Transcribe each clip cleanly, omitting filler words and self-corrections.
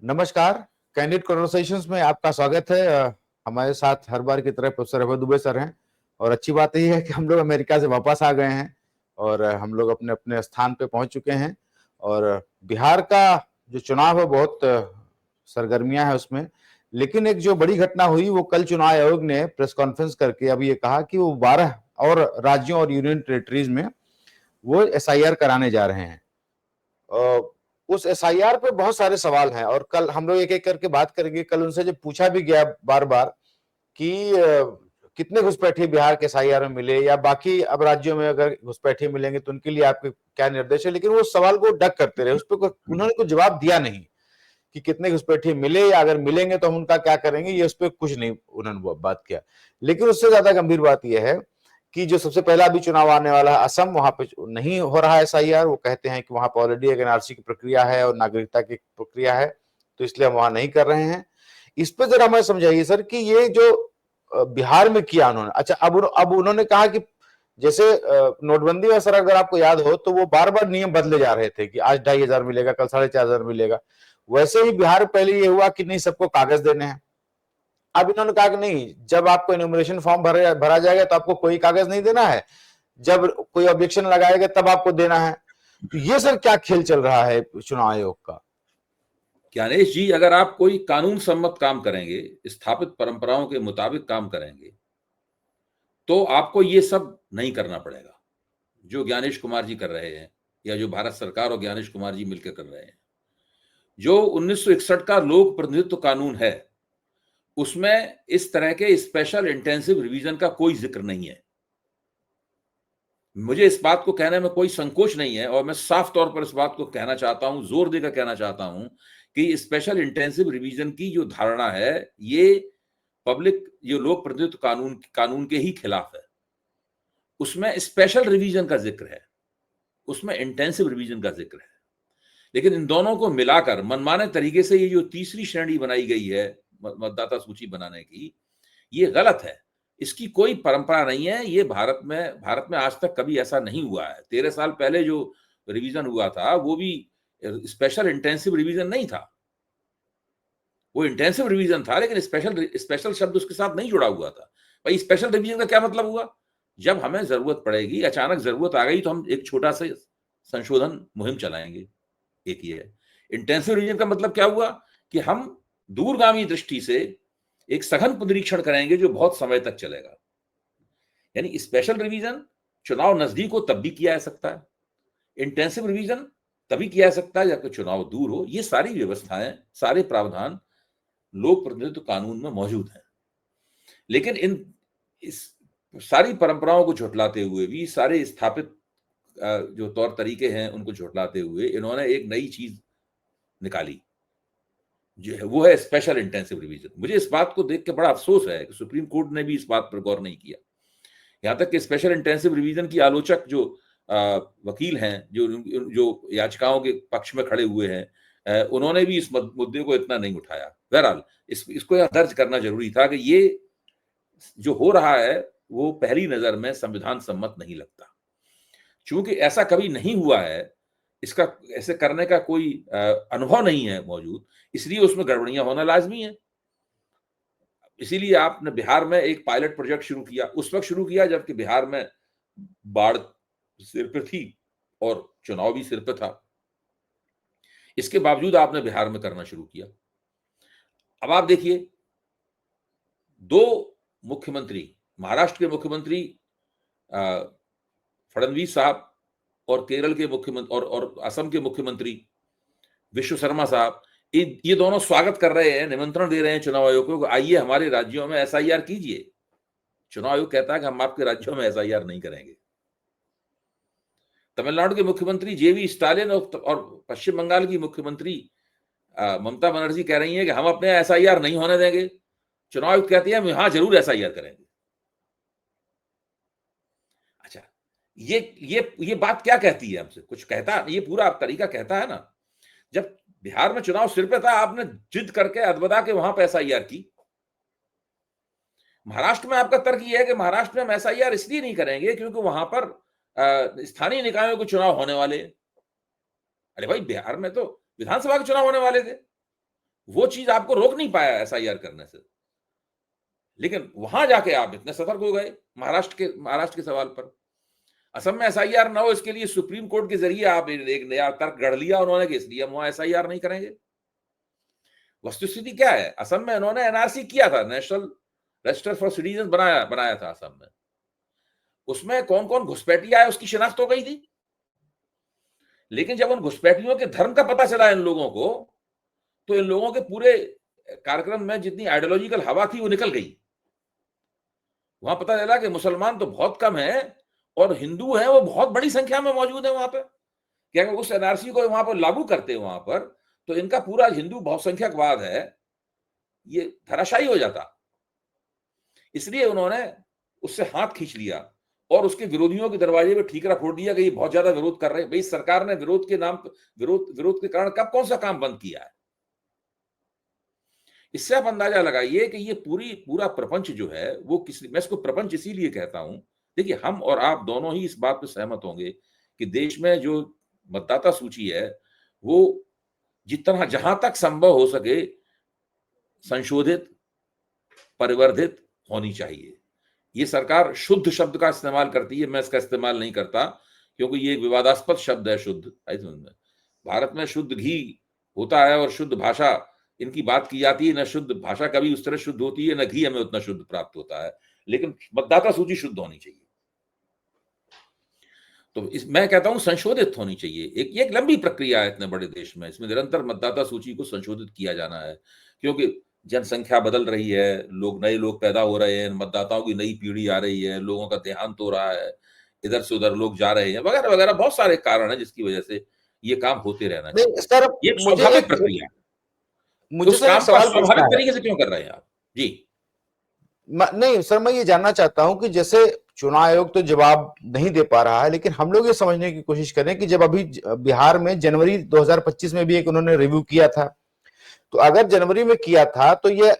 नमस्कार। Candid conversations में आपका स्वागत है। हमारे साथ हर बार की तरह प्रोफेसर अभय दुबे सर हैं और अच्छी बात यही है कि हम लोग अमेरिका से वापस आ गए हैं और हम लोग अपने अपने स्थान पे पहुंच चुके हैं। और बिहार का जो चुनाव है बहुत सरगर्मियां हैं उसमें, लेकिन एक जो बड़ी घटना हुई वो कल चुनाव आयोग ने प्रेस कॉन्फ्रेंस करके अभी ये कहा कि वो 12 और राज्यों और यूनियन टेरिटरीज में वो एसआईआर कराने जा रहे हैं। उस एसआईआर पे बहुत सारे सवाल हैं और कल हम लोग एक एक करके बात करेंगे। कल उनसे जब पूछा भी गया बार बार कि कितने घुसपैठिए बिहार के एसआईआर में मिले या बाकी अब राज्यों में अगर घुसपैठिए मिलेंगे तो उनके लिए आपके क्या निर्देश है, लेकिन वो सवाल को डक करते रहे। उस पर उन्होंने कोई जवाब दिया नहीं कि कितने घुसपैठिए मिले या अगर मिलेंगे तो हम उनका क्या करेंगे, ये उस पर कुछ नहीं उन्होंने बात किया। लेकिन उससे ज्यादा गंभीर बात यह है कि जो सबसे पहला अभी चुनाव आने वाला है असम, वहां पे नहीं हो रहा है एसआईआर। वो कहते हैं कि वहां पर ऑलरेडी एक एनआरसी की प्रक्रिया है और नागरिकता की प्रक्रिया है, तो इसलिए हम वहां नहीं कर रहे हैं। इस पे जरा हमें समझाइए सर कि ये जो बिहार में किया उन्होंने, अच्छा अब उन्होंने कहा कि जैसे नोटबंदी में सर अगर आपको याद हो तो वो बार बार नियम बदले जा रहे थे कि आज 2,500 मिलेगा, कल 4,500 मिलेगा। वैसे ही बिहार पहले ये हुआ कि नहीं सबको कागज देने हैं। अब इन्होंने कहा कि नहीं, जब आपको इन्यूमरेशन फॉर्म भरा जाएगा तो आपको कोई कागज नहीं देना है, जब कोई ऑब्जेक्शन लगाएगा तब आपको देना है। तो ये सर क्या खेल चल रहा है चुनाव आयोग का? ज्ञानेश जी, अगर आप कोई कानून सम्मत काम करेंगे, स्थापित परंपराओं के मुताबिक काम करेंगे, तो आपको ये सब नहीं करना पड़ेगा जो ज्ञानेश कुमार जी कर रहे हैं या जो भारत सरकार और ज्ञानेश कुमार जी मिलकर कर रहे हैं। जो 1961 का लोक प्रतिनिधित्व कानून है, उसमें इस तरह के स्पेशल इंटेंसिव रिवीजन का कोई जिक्र नहीं है। मुझे इस बात को कहने में कोई संकोच नहीं है और मैं साफ तौर पर इस बात को कहना चाहता हूं, जोर देकर कहना चाहता हूं कि स्पेशल इंटेंसिव रिवीजन की जो धारणा है, ये पब्लिक जो लोक प्रतिनिधित्व कानून के ही खिलाफ है। उसमें स्पेशल रिवीजन का जिक्र है, उसमें इंटेंसिव रिवीजन का जिक्र है। लेकिन इन दोनों को मिलाकर मनमाने तरीके से ये जो तीसरी श्रेणी बनाई गई है मतदाता सूची बनाने की, ये गलत है। इसकी कोई परंपरा नहीं है। ये भारत में आज तक कभी ऐसा नहीं हुआ है। 13 साल पहले जो रिवीजन हुआ था वो भी स्पेशल इंटेंसिव रिवीजन नहीं था। वो इंटेंसिव रिवीजन था, लेकिन स्पेशल शब्द उसके साथ नहीं जुड़ा हुआ था। भाई, स्पेशल रिवीजन का क्या मतलब हुआ? जब हमें जरूरत पड़ेगी, अचानक जरूरत आ गई, तो हम एक छोटा सा संशोधन मुहिम चलाएंगे। एक ये है। इंटेंसिव रिवीजन का मतलब क्या हुआ कि हम दूरगामी दृष्टि से एक सघन पुनरीक्षण करेंगे जो बहुत समय तक चलेगा। यानी स्पेशल रिवीजन चुनाव नजदीक हो तब भी किया जा सकता है, इंटेंसिव रिवीजन तभी किया जा सकता है जब चुनाव दूर हो। ये सारी व्यवस्थाएं, सारे प्रावधान लोक प्रतिनिधित्व कानून में मौजूद हैं। लेकिन इस सारी परंपराओं को झुठलाते हुए भी, सारे स्थापित जो तौर तरीके हैं उनको झुठलाते हुए, इन्होंने एक नई चीज निकाली जो है, वो है स्पेशल इंटेंसिव रिवीजन। मुझे इस बात को देख के बड़ा अफसोस है कि सुप्रीम कोर्ट ने भी इस बात पर गौर नहीं किया। यहां तक कि स्पेशल इंटेंसिव रिवीजन की आलोचक जो वकील हैं, जो याचिकाओं के पक्ष में खड़े हुए हैं, उन्होंने भी इस मुद्दे को इतना नहीं उठाया। बहरहाल इसको यह दर्ज करना जरूरी था कि ये जो हो रहा है वो पहली नजर में संविधान सम्मत नहीं लगता। चूंकि ऐसा कभी नहीं हुआ है, इसका ऐसे करने का कोई अनुभव नहीं है मौजूद, इसलिए उसमें गड़बड़ियां होना लाजमी है। इसीलिए आपने बिहार में एक पायलट प्रोजेक्ट शुरू किया। उस वक्त शुरू किया जबकि बिहार में बाढ़ सिर पर थी और चुनाव भी सिर पर था। इसके बावजूद आपने बिहार में करना शुरू किया। अब आप देखिए, दो मुख्यमंत्री, महाराष्ट्र के मुख्यमंत्री फडणवीस साहब और केरल के मुख्यमंत्री और असम के मुख्यमंत्री विश्व शर्मा साहब, ये दोनों स्वागत कर रहे हैं, निमंत्रण दे रहे हैं चुनाव आयोग को, आइए हमारे राज्यों में एसआईआर कीजिए। चुनाव आयोग कहता है कि हम आपके राज्यों में एसआईआर नहीं करेंगे। तमिलनाडु के मुख्यमंत्री जेवी स्टालिन और पश्चिम बंगाल की मुख्यमंत्री ममता बनर्जी कह रही हैं कि हम अपने एसआईआर नहीं होने देंगे। चुनाव आयोग कहती है हाँ जरूर एसआईआर करेंगे। अच्छा, ये बात क्या कहती है हमसे? कुछ कहता, ये पूरा तरीका कहता है ना। जब बिहार में चुनाव सिर पे था, आपने जिद करके अदबदा के वहां पे एसआईआर की। महाराष्ट्र में आपका तर्क यह है कि महाराष्ट्र में हम एसआईआर इसलिए नहीं करेंगे क्योंकि वहां पर स्थानीय निकायों के चुनाव होने वाले। अरे भाई, बिहार में तो विधानसभा के चुनाव होने वाले थे। वो चीज आपको रोक नहीं पाया एसआईआर करने से, लेकिन वहां जाके आप इतने सतर्क हो गए महाराष्ट्र के सवाल पर। असम में एसआईआर ना हो इसके लिए सुप्रीम कोर्ट के जरिए आप एक नया तर्क गढ़ लिया उन्होंने कि इसलिए हम वहां एसआईआर नहीं करेंगे। वस्तुस्थिति क्या है, असम में उन्होंने एनआरसी किया था, नेशनल रजिस्टर फॉर सिटीजन बनाया था असम में। उसमें कौन कौन घुसपैठिया है उसकी शिनाख्त हो गई थी, लेकिन जब उन घुसपैठियों के धर्म का पता चला इन लोगों को, तो इन लोगों के पूरे कार्यक्रम में जितनी आइडियोलॉजिकल हवा थी वो निकल गई। वहां पता चला कि मुसलमान तो बहुत कम है और हिंदू हैं वो बहुत बड़ी संख्या में मौजूद है वहां पर। क्या उस एनआरसी को वहां पर लागू करते वहां पर तो इनका पूरा हिंदू बहुसंख्यकवाद है ये धराशायी हो जाता। इसलिए उन्होंने उससे हाथ खींच लिया और उसके विरोधियों के दरवाजे पे ठीकरा फोड़ दिया कि ये बहुत ज्यादा विरोध कर रहे हैं। भाई सरकार ने विरोध के नाम विरोध के कारण कब कौन सा काम बंद किया है? इससे आप अंदाजा लगाइए कि ये पूरा प्रपंच जो है वो मैं इसको प्रपंच इसीलिए कहता हूं। देखिए, हम और आप दोनों ही इस बात पर सहमत होंगे कि देश में जो मतदाता सूची है वो जितना जहां तक संभव हो सके संशोधित, परिवर्धित होनी चाहिए। ये सरकार शुद्ध शब्द का इस्तेमाल करती है, मैं इसका इस्तेमाल नहीं करता क्योंकि ये एक विवादास्पद शब्द है शुद्ध। भारत में शुद्ध घी होता है और शुद्ध भाषा इनकी बात की जाती है, न शुद्ध भाषा कभी उस तरह शुद्ध होती है, न घी हमें उतना शुद्ध प्राप्त होता है, लेकिन मतदाता सूची शुद्ध होनी चाहिए। तो मैं कहता हूं संशोधित होनी चाहिए। एक लंबी प्रक्रिया है इतने बड़े देश में, इसमें निरंतर मतदाता सूची को संशोधित किया जाना है क्योंकि जनसंख्या बदल रही है, नए लोग पैदा हो रहे हैं, मतदाताओं की नई पीढ़ी आ रही है, लोगों का देहांत हो रहा है, इधर से उधर लोग जा रहे हैं, वगैरह वगैरह बहुत सारे कारण है जिसकी वजह से ये काम होते रहना चाहिए। सर, ये स्वाभाविक प्रक्रिया है। मुझे उस काम सवाल को स्वाभाविक तरीके से क्यों कर रहे हैं आप? जी नहीं सर, मैं ये जानना चाहता हूं कि जैसे चुनाव आयोग तो जवाब नहीं दे पा रहा है, लेकिन हम लोग ये समझने की कोशिश करें कि जब अभी बिहार में जनवरी 2025 में भी एक उन्होंने रिव्यू किया था, तो अगर जनवरी में किया था तो ये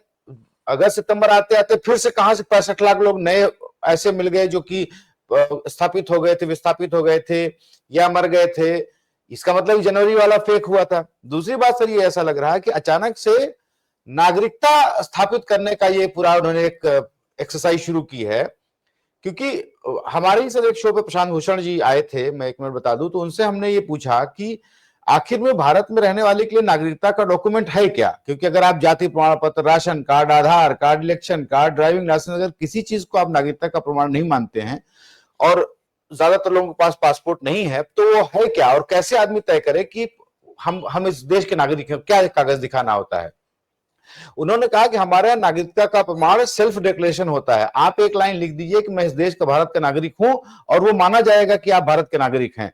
अगस्त सितंबर आते आते फिर से कहां से 65 लाख लोग नए ऐसे मिल गए जो कि स्थापित हो गए थे, विस्थापित हो गए थे या मर गए थे। इसका मतलब जनवरी वाला फेक हुआ था। दूसरी बात सर, ये ऐसा लग रहा है कि अचानक से नागरिकता स्थापित करने का ये पूरा उन्होंने एक एक्सरसाइज शुरू की है, क्योंकि हमारे ही सर एक शो पे प्रशांत भूषण जी आए थे, मैं एक मिनट बता दूं, तो उनसे हमने ये पूछा कि आखिर में भारत में रहने वाले के लिए नागरिकता का डॉक्यूमेंट है क्या? क्योंकि अगर आप जाति प्रमाण पत्र, ration card, Aadhaar card, election card, driving licence, अगर किसी चीज को आप नागरिकता का प्रमाण नहीं मानते हैं और ज्यादातर लोगों के पास पासपोर्ट नहीं है, तो वो है क्या और कैसे आदमी तय करे कि हम इस देश के नागरिक हैं? क्या कागज दिखाना होता है? उन्होंने कहा कि हमारे नागरिकता का प्रमाण सेल्फ डिक्लेरेशन होता है। आप एक लाइन लिख दीजिए कि मैं इस देश का, भारत का नागरिक हूं, और वो माना जाएगा कि आप भारत के नागरिक हैं।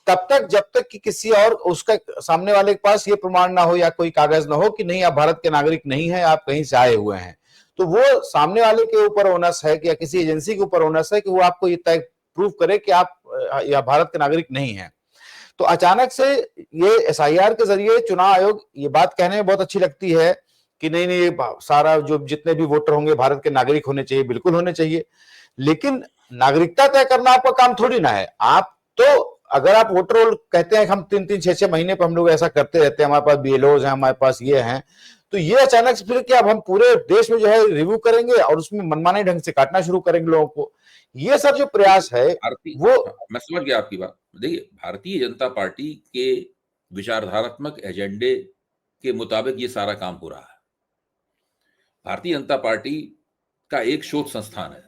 तब तक जब तक कि किसी और उसका सामने वाले के पास ये प्रमाण ना हो या कोई कागज ना हो कि नहीं आप भारत के नागरिक नहीं है, आप कहीं से आए हुए हैं, तो वो सामने वाले के ऊपर ओनस है कि या किसी एजेंसी के ऊपर ओनस है कि वो आपको ये तय प्रूव करे कि आप या भारत के नागरिक नहीं है। तो अचानक से ये एसआईआर के जरिए चुनाव आयोग ये बात कहने में बहुत अच्छी लगती है कि नहीं नहीं, सारा जो जितने भी वोटर होंगे भारत के नागरिक होने चाहिए, बिल्कुल होने चाहिए, लेकिन नागरिकता तय करना आपका काम थोड़ी ना है। आप तो अगर आप वोटर रोल कहते हैं हम 3-3, 6-6 महीने पर हम लोग ऐसा करते रहते हैं, हमारे पास बीएलओज हैं, हमारे पास ये हैं, तो ये अचानक से फिर क्या अब हम पूरे देश में जो है रिव्यू करेंगे और उसमें मनमाने ढंग से काटना शुरू करेंगे लोगों को? ये सब जो प्रयास है वो, मैं समझ गया आपकी बात। देखिए, भारतीय जनता पार्टी के विचारधारात्मक एजेंडे के मुताबिक ये सारा काम हो रहा है। भारतीय जनता पार्टी का एक शोध संस्थान है,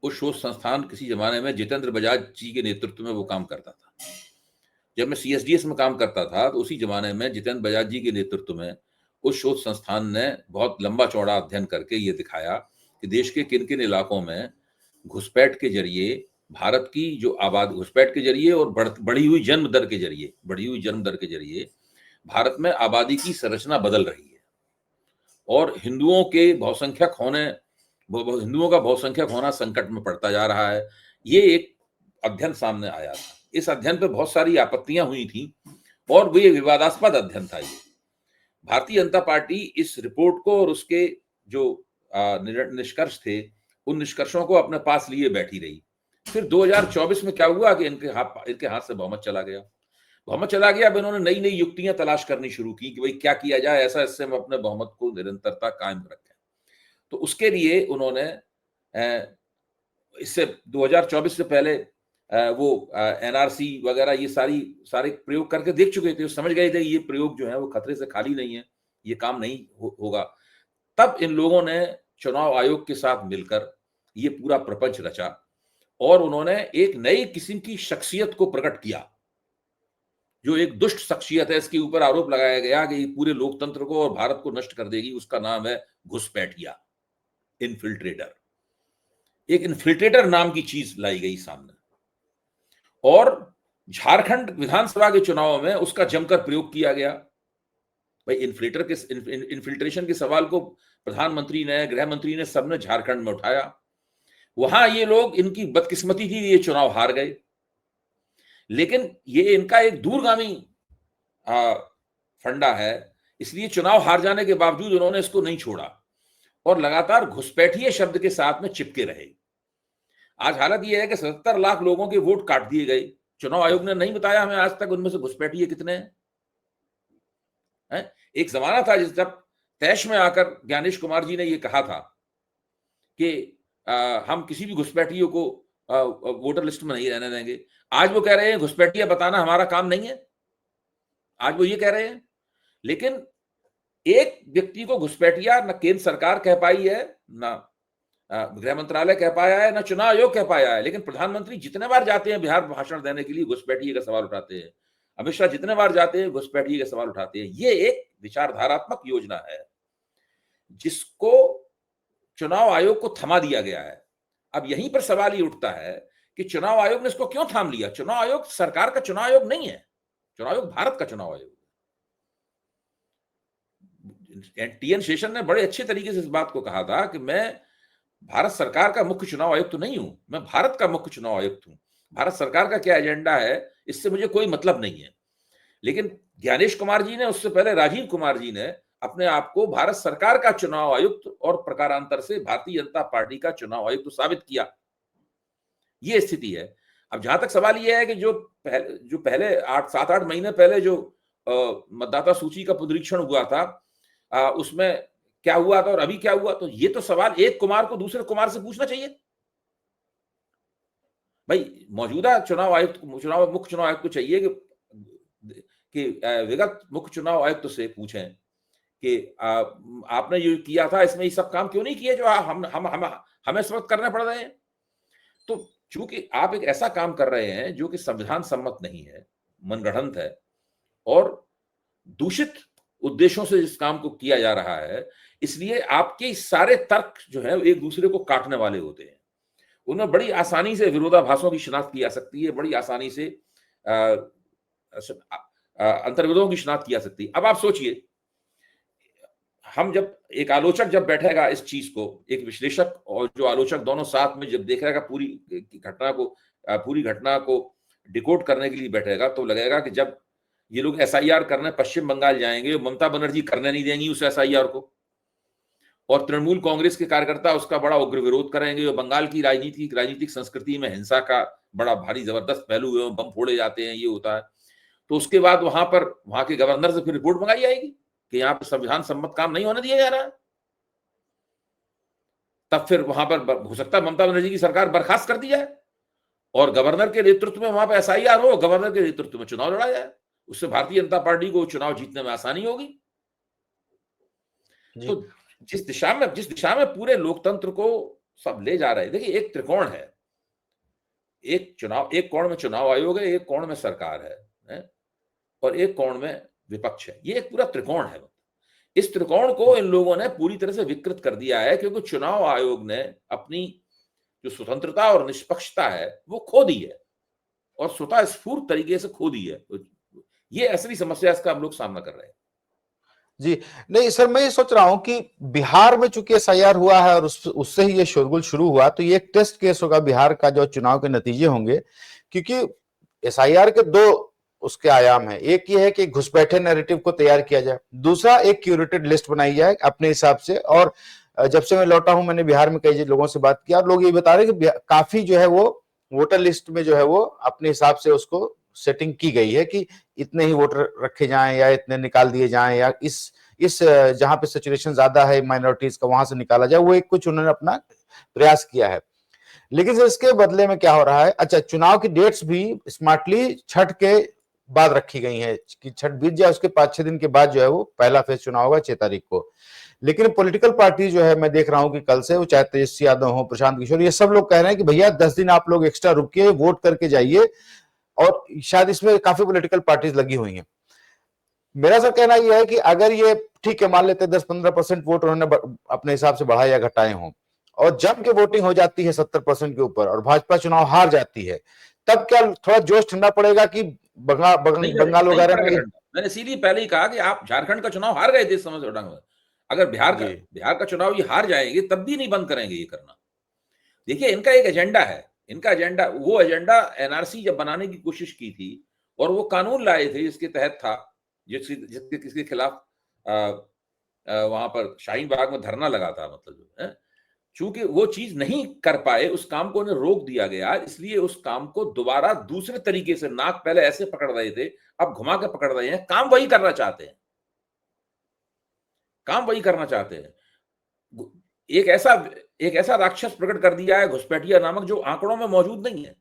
उस शोध संस्थान किसी जमाने में जितेंद्र बजाज जी के नेतृत्व में वो काम करता था। जब मैं सीएसडीएस में काम करता था तो उसी जमाने में जितेंद्र बजाज जी के नेतृत्व में उस शोध संस्थान ने बहुत लंबा चौड़ा अध्ययन करके ये दिखाया कि देश के किन किन इलाकों में घुसपैठ के जरिए भारत की जो आबादी, घुसपैठ के जरिए और बढ़ी हुई जन्म दर के जरिए भारत में आबादी की संरचना बदल रही है और हिंदुओं का बहुसंख्यक होना संकट में पड़ता जा रहा है। ये एक अध्ययन सामने आया था। इस अध्ययन पे बहुत सारी आपत्तियां हुई थी और वो ये विवादास्पद अध्ययन था। ये भारतीय जनता पार्टी इस रिपोर्ट को और उसके जो निष्कर्ष थे उन निष्कर्षों को अपने पास लिए बैठी रही। फिर 2024 में क्या हुआ कि इनके हाथ से बहुमत चला गया। बहुमत चला गया। अब इन्होंने नई नई युक्तियां तलाश करनी शुरू की कि भाई क्या किया जाए ऐसा, इससे हम अपने बहुमत को निरंतरता कायम रखें। तो उसके लिए उन्होंने इससे 2024 से पहले वो एनआरसी वगैरह ये सारे प्रयोग करके देख चुके थे, समझ गए थे ये प्रयोग जो है वो खतरे से खाली नहीं है, ये काम नहीं होगा। तब इन लोगों ने चुनाव आयोग के साथ मिलकर ये पूरा प्रपंच रचा और उन्होंने एक नई किस्म की शख्सियत को प्रकट किया, जो एक दुष्ट शख्सियत है। इसके ऊपर आरोप लगाया गया कि ये पूरे लोकतंत्र को और भारत को नष्ट कर देगी। उसका नाम है घुसपैठिया, इन्फिल्ट्रेटर। एक इन्फिल्ट्रेटर नाम की चीज लाई गई सामने और झारखंड विधानसभा के चुनाव में उसका जमकर प्रयोग किया गया। भाई इन्फिल्ट्रेशन के सवाल को प्रधानमंत्री ने, गृह मंत्री ने, सबने झारखंड में उठाया। वहां ये लोग, इनकी बदकिस्मती थी, ये चुनाव हार गए, लेकिन ये इनका एक दूरगामी फंडा है, इसलिए चुनाव हार जाने के बावजूद उन्होंने इसको नहीं छोड़ा और लगातार घुसपैठिए शब्द के साथ में चिपके रहे। आज हालत यह है कि 77 लाख लोगों के वोट काट दिए गए। चुनाव आयोग ने नहीं बताया हमें आज तक उनमें से घुसपैठिए कितने हैं। एक जमाना था जब तैश में आकर ज्ञानेश कुमार जी ने यह कहा था कि हम किसी भी घुसपैठियों को वोटर लिस्ट में नहीं रहने देंगे। आज वो कह रहे हैं घुसपैठिया बताना हमारा काम नहीं है, आज वो ये कह रहे हैं। लेकिन एक व्यक्ति को घुसपैठिया न केंद्र सरकार कह पाई है, न गृह मंत्रालय कह पाया है, न चुनाव आयोग कह पाया है, लेकिन प्रधानमंत्री जितने बार जाते हैं बिहार भाषण देने के लिए घुसपैठिए का सवाल उठाते हैं। अमित शाह जितने बार जाते हैं घुसपैठिए का सवाल उठाते हैं। ये एक विचारधारात्मक योजना है जिसको चुनाव आयोग को थमा दिया गया है। अब यहीं पर सवाल ये उठता है कि चुनाव आयोग ने इसको क्यों थाम लिया। चुनाव आयोग सरकार का चुनाव आयोग नहीं है, चुनाव आयोग भारत का चुनाव आयोग है। टीएन शेषन ने बड़े अच्छे तरीके से इस बात को कहा था कि मैं भारत सरकार का मुख्य चुनाव आयुक्त तो नहीं हूं, मैं भारत का मुख्य चुनाव आयुक्त हूं। भारत सरकार का क्या एजेंडा है इससे मुझे कोई मतलब नहीं है। लेकिन ज्ञानेश कुमार जी ने, उससे पहले राजीव कुमार जी ने अपने आप को भारत सरकार का चुनाव आयुक्त और प्रकारांतर से भारतीय जनता पार्टी का चुनाव आयुक्त साबित किया। ये स्थिति है। अब जहां तक सवाल यह है कि जो पहले 7-8 महीने पहले जो मतदाता सूची का पुनरीक्षण हुआ था, उसमें क्या हुआ था और अभी क्या हुआ, तो ये तो सवाल एक कुमार को दूसरे कुमार से पूछना चाहिए। भाई मौजूदा चुनाव आयुक्त, मुख्य चुनाव आयुक्त को चाहिए कि विगत मुख्य चुनाव आयुक्त से पूछें कि आपने जो किया था इसमें ये सब काम क्यों नहीं किए जो हमें इस वक्त करने पड़ रहे हैं। तो चूंकि आप एक ऐसा काम कर रहे हैं जो कि संविधान सम्मत नहीं है, मनगढ़ंत है और दूषित उद्देश्यों से इस काम को किया जा रहा है, इसलिए आपके सारे तर्क जो है एक दूसरे को काटने वाले होते हैं। उन्हें बड़ी आसानी से विरोधाभासों की शिनाख्त की जा सकती है, बड़ी आसानी से अंतर्विरोधों की शिनाख्त की जा सकती है। अब आप सोचिए, हम जब एक आलोचक जब बैठेगा इस चीज को, एक विश्लेषक और जो आलोचक दोनों साथ में जब देखेगा पूरी घटना को डिकोड करने के लिए बैठेगा, तो लगेगा कि जब ये लोग एसआईआर करने पश्चिम बंगाल जाएंगे, ममता बनर्जी करने नहीं देंगी उस एसआईआर को, और तृणमूल कांग्रेस के कार्यकर्ता उसका बड़ा उग्र विरोध करेंगे, और बंगाल की राजनीतिक संस्कृति में हिंसा का बड़ा भारी जबरदस्त पहलू है, बम फोड़े जाते हैं, ये होता है। तो उसके बाद वहां के गवर्नर से फिर रिपोर्ट मंगाई जाएगी कि यहाँ पर संविधान सम्मत काम नहीं होने दिया जा रहा है। तब फिर वहां पर हो सकता है ममता बनर्जी की सरकार बर्खास्त कर दी जाए और गवर्नर के नेतृत्व में वहां पर एसआईआर हो, गवर्नर के नेतृत्व में चुनाव लड़ा जाए। उससे भारतीय जनता पार्टी को चुनाव जीतने में आसानी होगी। तो जिस दिशा में पूरे लोकतंत्र को सब ले जा रहे हैं, देखिए एक त्रिकोण है, एक कोण में चुनाव आयोग है, एक कोण में सरकार है और एक कोण में विपक्ष है। ये एक पूरा त्रिकोण है। इस त्रिकोण को इन लोगों ने पूरी तरह से विकृत कर दिया है, क्योंकि चुनाव आयोग ने अपनी जो स्वतंत्रता और निष्पक्षता है वो खो दी है और स्वतः स्फूर्त तरीके से खो दी है। ये असली समस्या, इसका हम लोग सामना कर रहे हैं। जी नहीं सर, मैं ये सोच रहा हूं कि बिहार में चूंकि एसआईआर हुआ है और उससे ही ये शोरगुल शुरू हुआ, तो ये एक टेस्ट केस होगा बिहार का जो चुनाव के नतीजे होंगे, क्योंकि एसआईआर के दो उसके आयाम है। एक ये है कि घुसपैठे नैरेटिव को तैयार किया जाए, दूसरा एक क्यूरेटेड लिस्ट बनाई जाए अपने हिसाब से। और जब से मैं लौटा हूं, मैंने बिहार में कई लोगों से बात किया, लोग ये बता रहे हैं कि काफी जो है वो वोटर लिस्ट में जो है वो अपने हिसाब से उसको सेटिंग की गई है कि इतने ही वोटर रखे जाएं या इतने निकाल दिए जाएं, या इस जहां पे सिचुएशन ज्यादा है माइनॉरिटीज का वहां से निकाला जाए, वो एक कुछ उन्होंने अपना प्रयास किया है। लेकिन इसके बदले में क्या हो रहा है, अच्छा चुनाव की डेट्स भी स्मार्टली छठ के बाद रखी गई हैं कि छठ बीत जाए उसके 5-6 दिन के बाद जो है वो पहला फेज चुनाव होगा 6 तारीख को। लेकिन पॉलिटिकल पार्टी जो है, मैं देख रहा हूं कि कल से वो चाहे तेजस्वी यादव हो, प्रशांत किशोर, ये सब लोग कह रहे हैं कि भैया 10 दिन आप लोग एक्स्ट्रा रुकिए, वोट करके जाइए। और शायद इसमें काफी पॉलिटिकल पार्टीज लगी हुई हैं। मेरा सर कहना यह है कि अगर ये ठीक है, मान लेते 10-15% वोट उन्होंने अपने हिसाब से बढ़ाए या घटाए हों, और जम के वोटिंग हो जाती है 70% के ऊपर और भाजपा चुनाव हार जाती है, तब क्या थोड़ा जोश ठंडा पड़ेगा कि बंगाल वगैरह में? मैंने इसीलिए पहले ही कहा कि आप झारखंड का चुनाव हार गए थे इस समय से उठांग में। अगर बिहार का चुनाव ये हार जाएंगे तब भी नहीं बंद करेंगे ये करना। देखिए इनका एक एजेंडा है, इनका एजेंडा, वो एजेंडा एनआरसी जब बनाने की कोशिश की थी और वो कानून लाए थे जिसके तहत था, जिसके किसके खिलाफ वहां पर शाहीन बाग में धरना लगा था, मतलब जो है, चूंकि वो चीज नहीं कर पाए, उस काम को उन्हें रोक दिया गया, इसलिए उस काम को दोबारा दूसरे तरीके से, नाक पहले ऐसे पकड़ रहे थे, अब घुमा के पकड़ रहे हैं, काम वही करना चाहते हैं, काम वही करना चाहते हैं। एक ऐसा राक्षस प्रकट कर दिया है घुसपैठिया नामक, जो आंकड़ों में मौजूद नहीं है।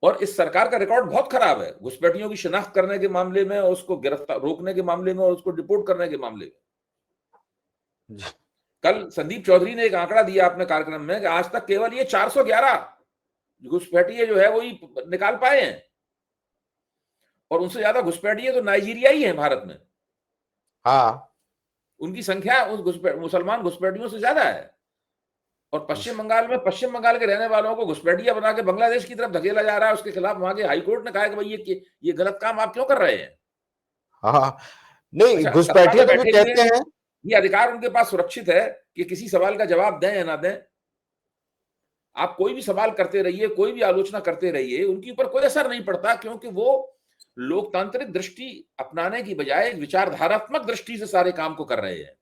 और इस सरकार का रिकॉर्ड बहुत खराब है घुसपैठियों की शिनाख्त करने के मामले में, उसको गिरफ्तार रोकने के मामले में और उसको डिपोर्ट करने के मामले में। कल संदीप चौधरी ने एक आंकड़ा दिया अपने कार्यक्रम में कि आज तक केवल ये 411 घुसपैठिए जो है वही निकाल पाए हैं, और उनसे ज्यादा घुसपैठिए तो नाइजीरियाई हैं भारत में। हाँ, उनकी संख्या उस मुसलमान घुसपैठियों से ज्यादा है। और पश्चिम बंगाल के रहने वालों को घुसपैठिया बना के बांग्लादेश की तरफ धकेला जा रहा है। उसके खिलाफ वहां के हाईकोर्ट ने कहा कि भाई ये गलत काम आप क्यों कर रहे हैं। हाँ, नहीं अच्छा, घुसपैठिया तो कहते हैं, ये अधिकार उनके पास सुरक्षित है कि किसी सवाल का जवाब दें या ना दें। आप कोई भी सवाल करते रहिए, कोई भी आलोचना करते रहिए, उनके ऊपर कोई असर नहीं पड़ता, क्योंकि वो लोकतांत्रिक दृष्टि अपनाने की बजाय विचारधारात्मक दृष्टि से सारे काम को कर रहे हैं।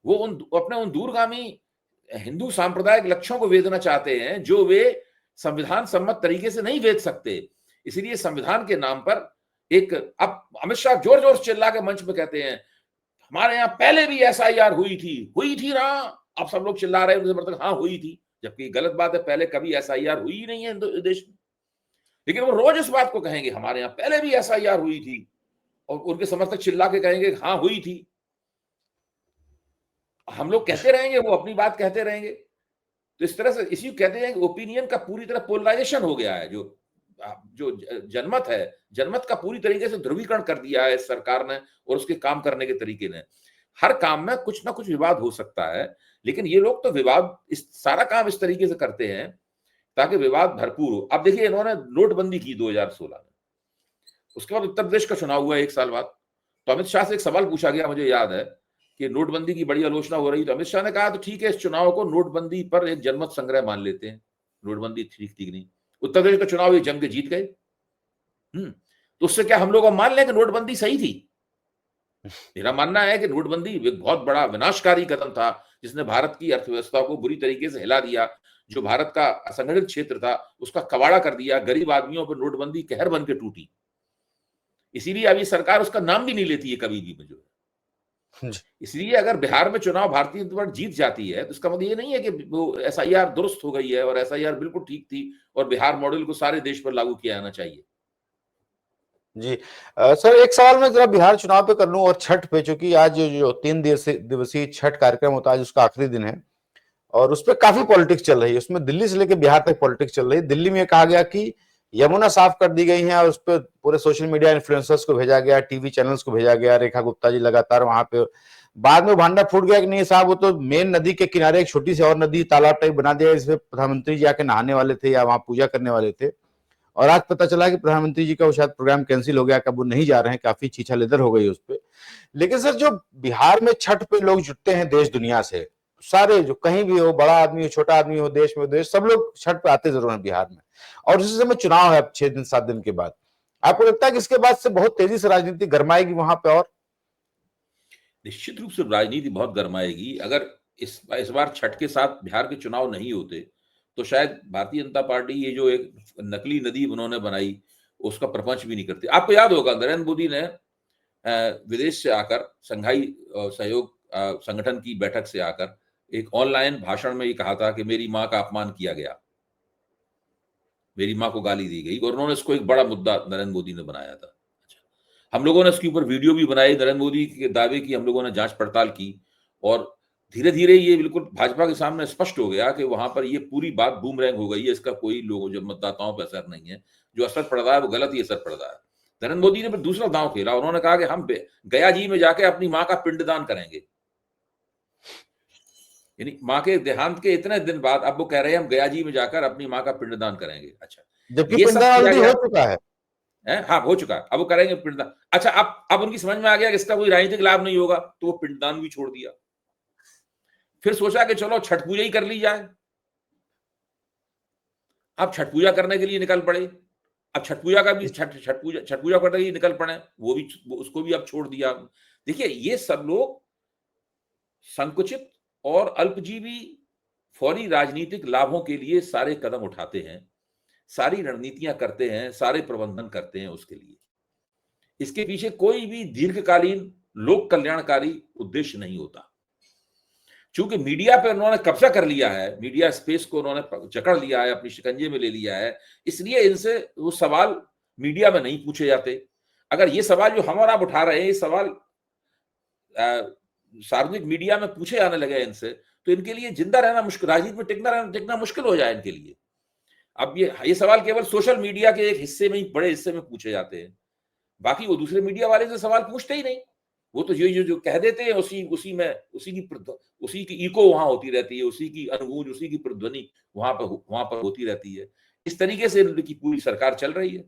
वो अपने उन दूरगामी हिंदू सांप्रदायिक लक्ष्यों को वेदना चाहते हैं जो वे संविधान सम्मत तरीके से नहीं वेद सकते। इसलिए संविधान के नाम पर अब अमित शाह जोर जोर से चिल्ला के मंच पे कहते हैं हमारे यहाँ पहले भी एसआईआर हुई थी ना। अब सब लोग चिल्ला रहे हैं हाँ हुई थी, जबकि गलत बात है, पहले कभी एसआईआर हुई ही नहीं है देश में। लेकिन वो रोज इस बात को कहेंगे हमारे यहाँ पहले भी एसआईआर हुई थी, और उनके समर्थक चिल्ला के कहेंगे हाँ हुई थी। हम लोग कहते रहेंगे, वो अपनी बात कहते रहेंगे। तो इस तरह से इसी कहते हैं कि ओपिनियन का पूरी तरह पोलराइजेशन हो गया है। जो जनमत का पूरी तरीके से ध्रुवीकरण कर दिया है इस सरकार ने और उसके काम करने के तरीके ने। हर काम में कुछ ना कुछ विवाद हो सकता है, लेकिन ये लोग तो सारा काम इस तरीके से करते हैं ताकि विवाद भरपूर हो। अब देखिए इन्होंने नोटबंदी की 2016 में, उसके बाद उत्तर प्रदेश का चुनाव हुआ 1 साल बाद। तो अमित शाह से एक सवाल पूछा गया, मुझे याद है, कि नोटबंदी की बड़ी आलोचना हो रही, तो अमित शाह ने कहा तो ठीक है, इस चुनाव को नोटबंदी पर एक जनमत संग्रह मान लेते हैं, नोटबंदी ठीक नहीं। उत्तर प्रदेश का चुनाव ये जम के जीत गए। तो उससे क्या हम लोग अब मान लें कि नोटबंदी सही थी? मेरा मानना है कि नोटबंदी एक बहुत बड़ा विनाशकारी कदम था, जिसने भारत की अर्थव्यवस्था को बुरी तरीके से हिला दिया। जो भारत का असंगठित क्षेत्र था उसका कबाड़ा कर दिया, गरीब आदमियों पर नोटबंदी कहर बन के टूटी। इसीलिए अभी सरकार उसका नाम भी नहीं लेती है कभी भी जो। इसलिए अगर बिहार में चुनाव भारतीय जनता पार्टी जीत जाती है तो इसका मतलब ये नहीं है कि वो एसआईआर दुरुस्त हो गई है और एसआईआर बिल्कुल ठीक थी और बिहार मॉडल को सारे देश पर लागू किया जाना चाहिए। जी सर, एक सवाल मैं जरा बिहार चुनाव पे कर लूं और छठ पे, चूंकि आज जो 3 दिवसीय छठ कार्यक्रम होता है, आज उसका आखिरी दिन है और उस पर काफी पॉलिटिक्स चल रही है। उसमें दिल्ली से लेकर बिहार तक पॉलिटिक्स चल रही है। दिल्ली में कहा गया कि यमुना साफ कर दी गई है और उस पर पूरे सोशल मीडिया इन्फ्लुएंसर्स को भेजा गया, टीवी चैनल्स को भेजा गया, रेखा गुप्ता जी लगातार वहां पे। बाद में भांडा फूट गया कि नहीं साहब, वो तो मेन नदी के किनारे एक छोटी सी और नदी तालाब टाइप बना दिया, इसमें प्रधानमंत्री जी आके नहाने वाले थे या वहां पूजा करने वाले थे। और आज पता चला कि प्रधानमंत्री जी का वो शायद प्रोग्राम कैंसिल हो गया, कब वो नहीं जा रहे हैं, काफी चीछा लेदर हो गई उस पर। लेकिन सर जो बिहार में छठ पे लोग जुटते हैं देश दुनिया से, सारे जो कहीं भी हो, बड़ा आदमी हो, छोटा आदमी हो, देश में देश, सब लोग छठ पे आते जरूर हैं बिहार में। और उसी समय चुनाव है अब 6-7 दिन के बाद। आपको लगता है कि इसके बाद से बहुत तेजी से राजनीति गरमाएगी वहां पे? और निश्चित रूप से राजनीति बहुत गरमाएगी। अगर इस बार छठ के साथ बिहार के चुनाव नहीं होते तो शायद भारतीय जनता पार्टी ये जो एक नकली नदी उन्होंने बनाई उसका प्रपंच भी नहीं करती। आपको याद होगा नरेंद्र मोदी ने विदेश से आकर संघाई सहयोग संगठन की बैठक से आकर एक ऑनलाइन भाषण में ये कहा था कि मेरी मां का अपमान किया गया, मेरी मां को गाली दी गई, और उन्होंने इसको एक बड़ा मुद्दा नरेंद्र मोदी ने बनाया था। अच्छा, हम लोगों ने इसके ऊपर वीडियो भी बनाई, नरेंद्र मोदी के दावे की हम लोगों ने जांच पड़ताल की, और धीरे धीरे ये बिल्कुल भाजपा के सामने स्पष्ट हो गया कि वहां पर ये पूरी बात बूमरैंग हो गई है। इसका कोई लोगों जो मतदाताओं पर असर नहीं है, जो असर पड़ रहा है वो गलत ही असर पड़ रहा है। नरेंद्र मोदी ने फिर दूसरा दांव खेला, उन्होंने कहा कि हम गया जी में जाके अपनी मां का पिंडदान करेंगे। यानी मां के देहांत के इतने दिन बाद अब वो कह रहे हैं हम गया जी में जाकर अपनी मां का पिंडदान करेंगे। अच्छा, जबकि ये सब पिंडदान किया ऑलरेडी गया हो चुका है। हाँ, हो चुका है, अब वो करेंगे पिंडदान। अच्छा, अब उनकी समझ में आ गया कि इसका कोई राजनीतिक लाभ नहीं होगा, तो वो पिंडदान भी छोड़ दिया। फिर सोचा कि चलो छठ पूजा ही कर ली जाए। अब छठ पूजा करने के लिए निकल पड़े। अब छठ पूजा का भी छठ पूजा करने के लिए निकल पड़े, वो भी उसको भी अब छोड़ दिया। देखिए, ये सब लोग संकुचित और अल्पजीवी फौरी राजनीतिक लाभों के लिए सारे कदम उठाते हैं, सारी रणनीतियां करते हैं, सारे प्रबंधन करते हैं उसके लिए। इसके पीछे कोई भी दीर्घकालीन लोक कल्याणकारी उद्देश्य नहीं होता। चूंकि मीडिया पर उन्होंने कब्जा कर लिया है, मीडिया स्पेस को उन्होंने जकड़ लिया है, अपनी शिकंजे में ले लिया है, इसलिए इनसे वो सवाल मीडिया में नहीं पूछे जाते। अगर ये सवाल जो हम और आप उठा रहे हैं, ये सवाल सार्वजनिक मीडिया में पूछे जाने लगे इनसे, तो इनके लिए जिंदा रहना मुश्किल, राजनीति में टिकना मुश्किल हो जाए इनके लिए। अब ये सवाल केवल सोशल मीडिया के एक हिस्से में ही, बड़े हिस्से में पूछे जाते हैं, बाकी वो दूसरे मीडिया वाले से सवाल पूछते ही नहीं। वो तो जो कह देते हैं उसी की इको वहां होती रहती है, उसी की अनुगूंज, उसी की प्रतिध्वनि वहां पर होती रहती है। इस तरीके से इनकी पूरी सरकार चल रही है।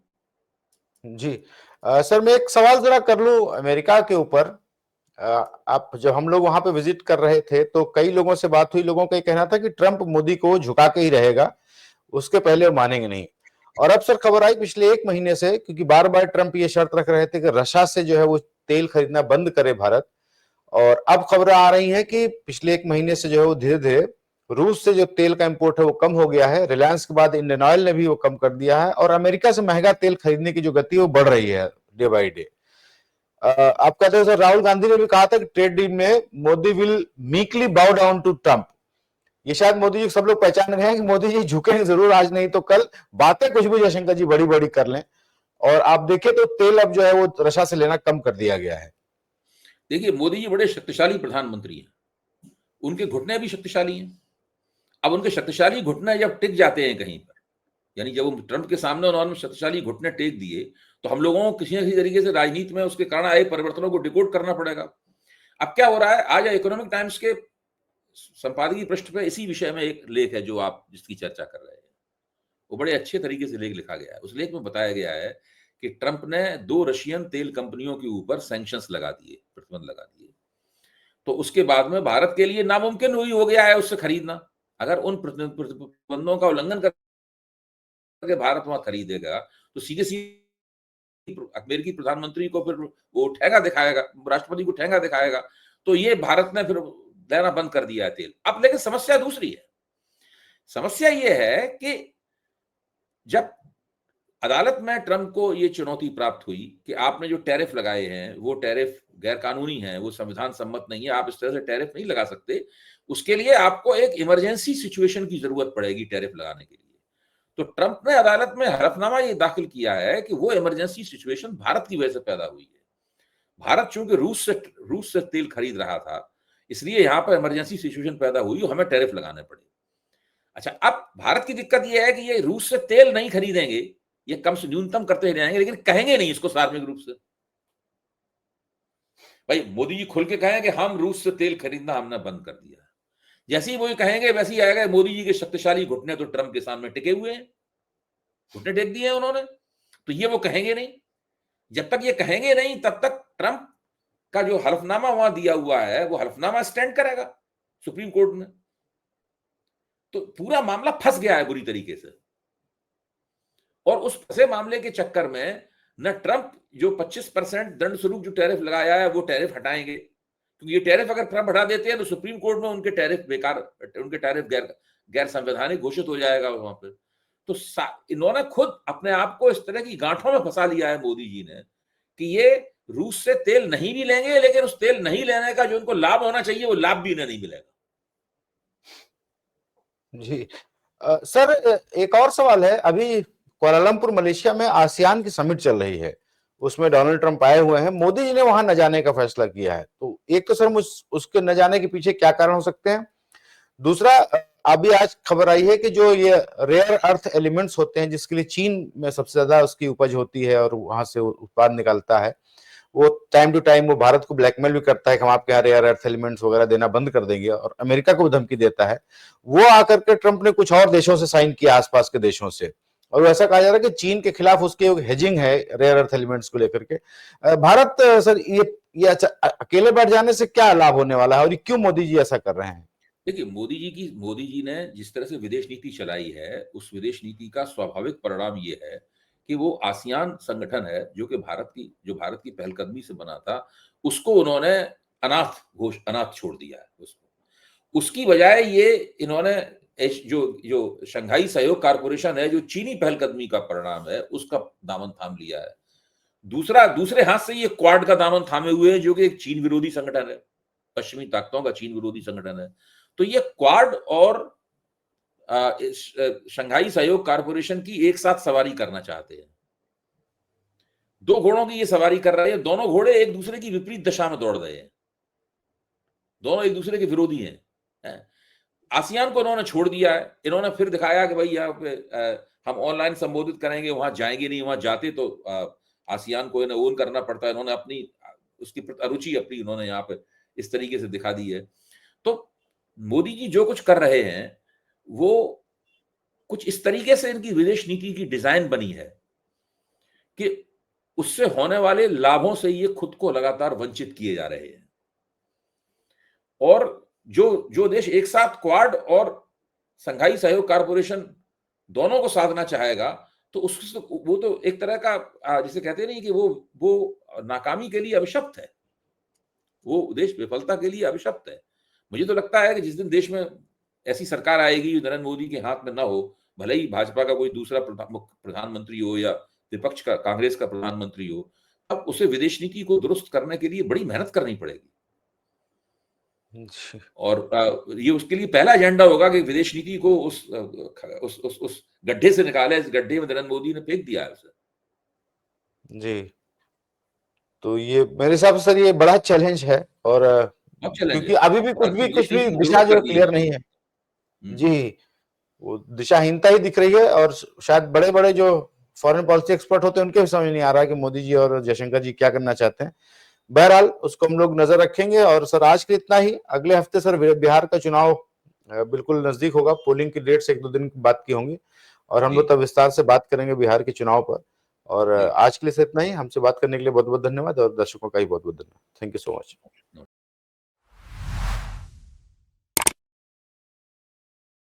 जी सर, मैं एक सवाल जरा कर लूं अमेरिका के ऊपर। आप जब हम लोग वहां पे विजिट कर रहे थे तो कई लोगों से बात हुई, लोगों का ये कहना था कि ट्रंप मोदी को झुका के ही रहेगा, उसके पहले वो मानेंगे नहीं। और अब सर खबर आई पिछले 1 महीने से, क्योंकि बार बार ट्रंप ये शर्त रख रहे थे कि रशिया से जो है वो तेल खरीदना बंद करे भारत, और अब खबरें आ रही हैं कि पिछले 1 महीने से जो है वो धीरे धीरे रूस से जो तेल का इंपोर्ट है वो कम हो गया है। रिलायंस के बाद इंडियन ऑयल ने भी वो कम कर दिया है, और अमेरिका से महंगा तेल खरीदने की जो गति है वो बढ़ रही है डे बाई डे। आप कहते हैं सर, राहुल गांधी ने भी कहा था कि ट्रेड डील में मोदी विल मीकली बाउ डाउन टू ट्रंप। ये शायद मोदी जी सब लोग पहचान गए हैं कि मोदी जी झुकेंगे जरूर, आज नहीं तो कल। बातें कुछ भी जयशंकर जी बड़ी बड़ी कर लें, और आप देखें तो तेल अब जो है वो रशिया से लेना कम कर दिया गया है। देखिए, मोदी जी बड़े शक्तिशाली प्रधानमंत्री हैं, उनके घुटने भी शक्तिशाली हैं। अब उनके शक्तिशाली घुटने जब टिक जाते हैं कहीं पर, यानी जब ट्रंप के सामने उन्होंने शक्तिशाली घुटने टेक दिए, तो हम लोगों को किसी न किसी तरीके से राजनीति में उसके कारण आए परिवर्तनों को डिकोड करना पड़ेगा। अब क्या हो रहा है, आज इकोनॉमिक टाइम्स के संपादकीय पृष्ठ पे इसी विषय में एक लेख है जो आप जिसकी चर्चा कर रहे हैं। वो बड़े अच्छे तरीके से लेख लिखा गया है। उस लेख में बताया गया है कि ट्रंप ने 2 रशियन तेल कंपनियों के ऊपर सैंक्शंस लगा दिए, प्रतिबंध लगा दिए, तो उसके बाद में भारत के लिए नामुमकिन हुई हो गया है उससे खरीदना। अगर उन प्रतिबंधों का उल्लंघन करके भारत वहां खरीदेगा, तो सीधे सीधे अमेरिकी प्रधानमंत्री को फिर वो ठेंगा दिखाएगा, राष्ट्रपति को ठेंगा दिखाएगा, तो ये भारत ने फिर लेना बंद कर दिया है तेल। अब लेकिन समस्या दूसरी है। समस्या ये है कि जब अदालत में ट्रंप को ये चुनौती प्राप्त हुई कि आपने जो टैरिफ लगाए हैं वो टैरिफ गैर कानूनी है, वो संविधान सम्मत नहीं है, आप इस तरह से टैरिफ नहीं लगा सकते, उसके लिए आपको एक इमरजेंसी सिचुएशन की जरूरत पड़ेगी टैरिफ लगाने के लिए। तो ट्रंप ने अदालत में हलफनामा ये दाखिल किया है कि वो इमरजेंसी सिचुएशन भारत की वजह से पैदा हुई है। भारत चूंकि रूस से तेल खरीद रहा था, इसलिए यहां पर इमरजेंसी सिचुएशन पैदा हुई और हमें टैरिफ लगाने पड़े। अच्छा, अब भारत की दिक्कत यह है कि ये रूस से तेल नहीं खरीदेंगे, ये कम से न्यूनतम करते रहेंगे, लेकिन कहेंगे नहीं इसको सार्वजनिक रूप से। भाई मोदी जी खुल के कहें कि हम रूस से तेल खरीदना हमने बंद कर दिया। जैसे ही वो ये कहेंगे वैसे ही आएगा मोदी जी के शक्तिशाली घुटने तो ट्रंप के सामने टिके हुए हैं, घुटने टेक दिए हैं उन्होंने, तो ये वो कहेंगे नहीं। जब तक ये कहेंगे नहीं तब तक ट्रंप का जो हलफनामा वहां दिया हुआ है वो हलफनामा स्टैंड करेगा सुप्रीम कोर्ट में। तो पूरा मामला फंस गया है बुरी तरीके से, और उस फंसे मामले के चक्कर में न ट्रंप जो 25% दंड स्वरूप जो टैरिफ लगाया है वो टैरिफ हटाएंगे, क्योंकि ये टैरिफ अगर ट्रंप हटा देते हैं तो सुप्रीम कोर्ट में उनके टैरिफ बेकार, उनके टैरिफ गैर संवैधानिक घोषित हो जाएगा वहां पर। तो इन्होंने खुद अपने आप को इस तरह की गांठों में फंसा लिया है मोदी जी ने कि ये रूस से तेल नहीं भी लेंगे, लेकिन उस तेल नहीं लेने का जो उनको लाभ होना चाहिए वो लाभ भी इन्हें नहीं मिलेगा। जी सर, एक और सवाल है। अभी कुआलालंपुर मलेशिया में आसियान की समिट चल रही है, उसमें डोनाल्ड ट्रंप आए हुए हैं, मोदी जी ने वहां न जाने का फैसला किया है। तो एक तो सर उसके न जाने के पीछे क्या कारण हो सकते हैं? दूसरा, अभी आज खबर आई है कि जो ये रेयर अर्थ एलिमेंट्स होते हैं जिसके लिए चीन में सबसे ज्यादा उसकी उपज होती है और वहां से उत्पाद निकलता है, वो टाइम टू टाइम वो भारत को ब्लैकमेल भी करता है कि हम आपके यहाँ रेयर अर्थ एलिमेंट्स वगैरह देना बंद कर देंगे, और अमेरिका को भी धमकी देता है। वो आकर के ट्रंप ने कुछ और देशों से साइन किया, आसपास के देशों से, और ऐसा कहा जा रहा है कि चीन के खिलाफ उसकी हेजिंग है रेयर अर्थ एलिमेंट्स को लेकर के। भारत सर, ये अकेले बैठ जाने से क्या लाभ होने वाला है, और क्यों मोदी जी ऐसा कर रहे हैं? देखिए, मोदी जी ने जिस तरह से विदेश नीति चलाई है, उस विदेश नीति का स्वाभाविक परिणाम ये है कि वो आसियान संगठन है जो भारत की पहलकदमी से बना था, उसको उन्होंने अनाथ छोड़ दिया है उसको। उसकी बजाय ये इन्होंने जो शंघाई सहयोग कारपोरेशन है, जो चीनी पहलकदमी का परिणाम है, उसका दामन थाम लिया है। दूसरे हाथ से ये क्वाड का दामन थामे हुए हैं, जो कि एक चीन विरोधी संगठन है, पश्चिमी ताकतों का चीन विरोधी संगठन है। तो ये क्वाड और शंघाई सहयोग कारपोरेशन की एक साथ सवारी करना चाहते हैं। दो घोड़ों की ये सवारी कर रहे हैं, दोनों घोड़े एक दूसरे की विपरीत दिशा में दौड़ रहे हैं, दोनों एक दूसरे के विरोधी हैं। आसियान को इन्होंने छोड़ दिया है, इन्होंने फिर दिखाया कि भाई यहाँ पे हम ऑनलाइन संबोधित करेंगे, वहां जाएंगे नहीं, वहां जाते तो आसियान को इन्हें ओन करना पड़ता है। इन्होंने अपनी उसकी अरुचि अपनी इन्होंने यहाँ पे इस तरीके से दिखा दी है। तो मोदी जी जो कुछ कर रहे हैं वो कुछ इस तरीके से इनकी विदेश नीति की डिजाइन बनी है कि उससे होने वाले लाभों से ये खुद को लगातार वंचित किए जा रहे हैं। और जो देश एक साथ क्वाड और शंघाई सहयोग कारपोरेशन दोनों को साधना चाहेगा, तो वो तो एक तरह का जिसे कहते नहीं कि वो नाकामी के लिए अभिशप्त है, वो देश विफलता के लिए अभिशप्त है। मुझे तो लगता है कि जिस दिन देश में ऐसी सरकार आएगी जो नरेंद्र मोदी के हाथ में ना हो, भले ही भाजपा का कोई दूसरा प्रधानमंत्री हो या विपक्ष का कांग्रेस का प्रधानमंत्री हो, अब उसे विदेश नीति को दुरुस्त करने के लिए बड़ी मेहनत करनी पड़ेगी। और ये उसके लिए पहला एजेंडा होगा कि विदेश नीति को उस गड्ढे से निकाले। इस गड्ढे में नरेंद्र मोदी ने फेंक दिया है उसे। जी, तो ये मेरे हिसाब से सर ये बड़ा चैलेंज है, और क्योंकि अभी भी कुछ भी दिशा जो क्लियर नहीं है। जी, वो दिशाहीनता ही दिख रही है, और शायद बड़े बड़े जो फॉरेन पॉलिसी एक्सपर्ट होते हैं उनके भी समझ नहीं आ रहा है कि मोदी जी और जयशंकर जी क्या करना चाहते हैं। बहरहाल उसको हम लोग नजर रखेंगे। और सर आज के इतना ही। अगले हफ्ते सर बिहार का चुनाव बिल्कुल नजदीक होगा, पोलिंग की डेट से 1-2 दिन बाद की होंगी, और हम लोग तब विस्तार से बात करेंगे बिहार के चुनाव पर। और आज के लिए सिर्फ इतना ही। हमसे बात करने के लिए बहुत बहुत धन्यवाद, और दर्शकों का ही बहुत बहुत धन्यवाद। Thank you so much.